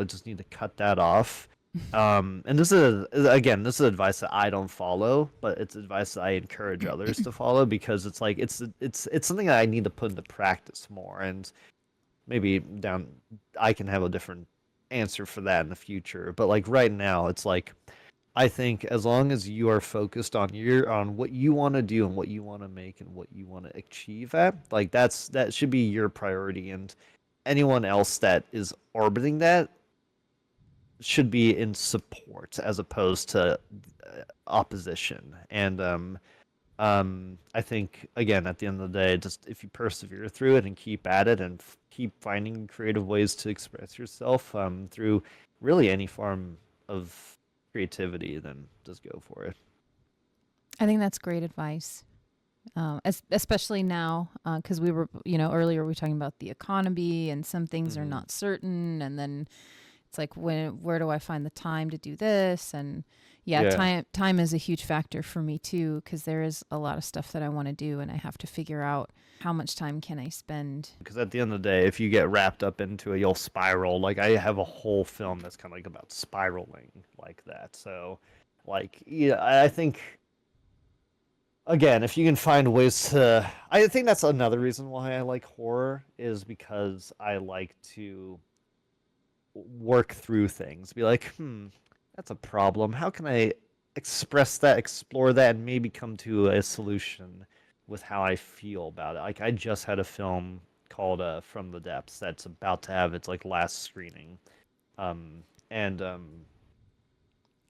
just need to cut that off. And this is again, this is advice that I don't follow, but it's advice that I encourage others to follow because it's like it's something that I need to put into practice more, and maybe I can have a different answer for that in the future. But like right now, it's like I think as long as you are focused on what you want to do and what you want to make and what you want to achieve at, like that should be your priority, and anyone else that is orbiting that should be in support as opposed to opposition. And I think again at the end of the day, just if you persevere through it and keep at it and keep finding creative ways to express yourself through really any form of creativity, then just go for it.
I think that's great advice. Especially now, because we were, earlier we were talking about the economy and some things are
Hmm.
not certain, and then it's like where do I find the time to do this? And yeah,
Yeah,
time is a huge factor for me too, because there is a lot of stuff that I want to do, and I have to figure out how much time can I spend.
because at the end of the day, if you get wrapped up into it, you'll spiral. Like I have a whole film that's kind of like about spiraling like that. So, like, yeah, I think again, if you can find ways to, I think that's another reason why I like horror is because I like to work through things. Be like, that's a problem. How can I express that, explore that, and maybe come to a solution with how I feel about it? Like I just had a film called From the Depths that's about to have its like last screening. And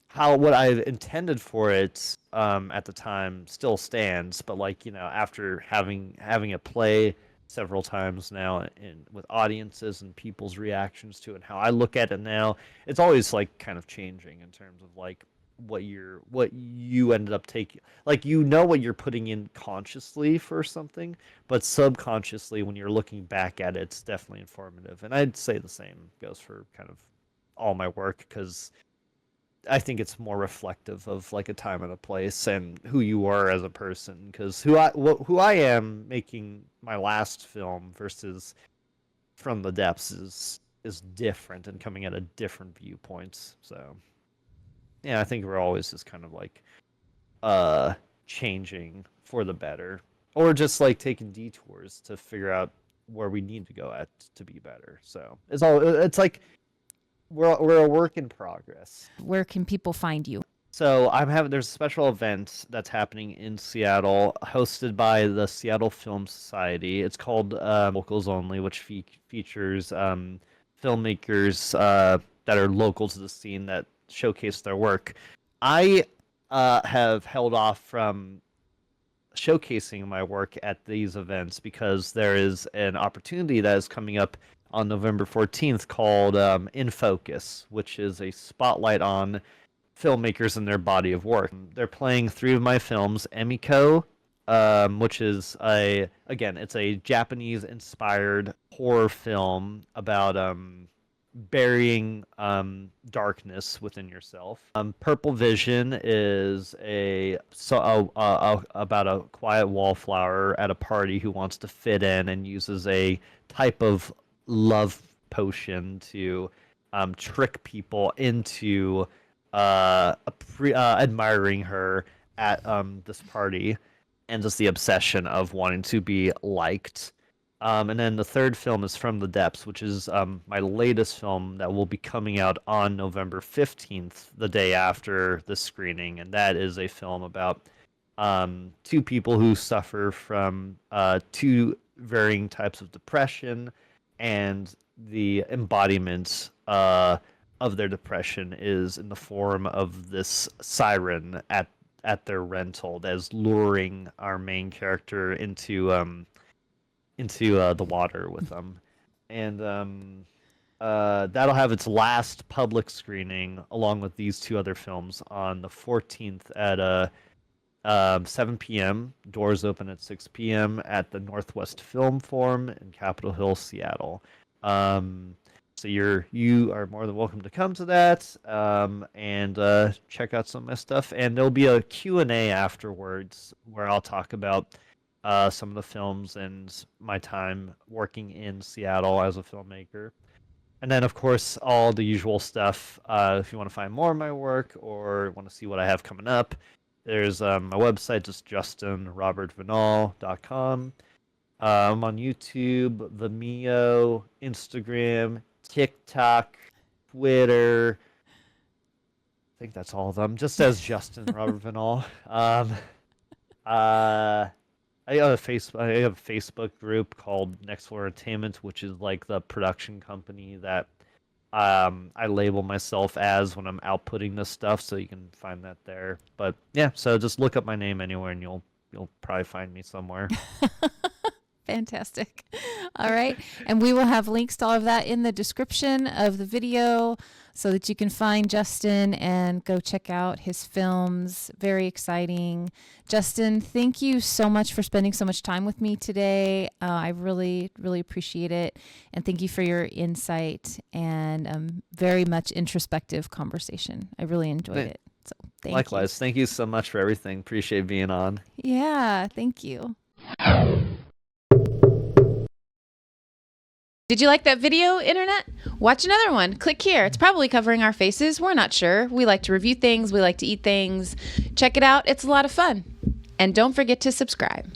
how what I intended for it at the time still stands, but like after having it play several times now in with audiences and people's reactions to it and how I look at it now, it's always like kind of changing in terms of like what you ended up taking, like, you know what you're putting in consciously for something, but subconsciously when you're looking back at it, it's definitely informative. And I'd say the same goes for kind of all my work, because I think it's more reflective of like a time and a place and who you are as a person. Because who I am making my last film versus From the Depths is different and coming at a different viewpoints. So yeah, I think we're always just kind of like changing for the better, or just like taking detours to figure out where we need to go at to be better. So it's like we're a work in progress.
Where can people find you?
So there's a special event that's happening in Seattle, hosted by the Seattle Film Society. It's called Locals Only, which features filmmakers that are local to the scene that showcase their work. I have held off from showcasing my work at these events because there is an opportunity that is coming up on November 14th called In Focus, which is a spotlight on filmmakers and their body of work. They're playing 3 of my films, Emiko, which is it's a Japanese-inspired horror film about burying darkness within yourself. Purple Vision is about a quiet wallflower at a party who wants to fit in and uses a type of love potion to trick people into admiring her at this party, and just the obsession of wanting to be liked. And then the third film is From the Depths, which is my latest film that will be coming out on November 15th, the day after the screening. And that is a film about 2 people who suffer from 2 varying types of depression, and the embodiment of their depression is in the form of this siren at their rental that is luring our main character into the water with them. And that'll have its last public screening along with these 2 other films on the 14th at 7 p.m. Doors open at 6 p.m. at the Northwest Film Forum in Capitol Hill, Seattle. So you are more than welcome to come to that and check out some of my stuff. And there'll be a Q&A afterwards where I'll talk about some of the films and my time working in Seattle as a filmmaker. And then, of course, all the usual stuff. If you want to find more of my work or want to see what I have coming up, there's my website, just justinrobertvinall.com. I'm on YouTube, Vimeo, Instagram, TikTok, Twitter. I think that's all of them. Just as Justin Robert Vinall. I have a Facebook group called Next Floor Entertainment, which is like the production company that I label myself as when I'm outputting this stuff, so you can find that there. But yeah, so just look up my name anywhere and you'll probably find me somewhere.
Fantastic. All right. And we will have links to all of that in the description of the video so that you can find Justin and go check out his films. Very exciting. Justin, thank you so much for spending so much time with me today. I really, really appreciate it. And thank you for your insight and very much introspective conversation. I really enjoyed it. So thank you.
Likewise. Thank you so much for everything. Appreciate being on.
Yeah, thank you. Did you like that video, Internet? Watch another one. Click here. It's probably covering our faces. We're not sure. We like to review things. We like to eat things. Check it out. It's a lot of fun. And don't forget to subscribe.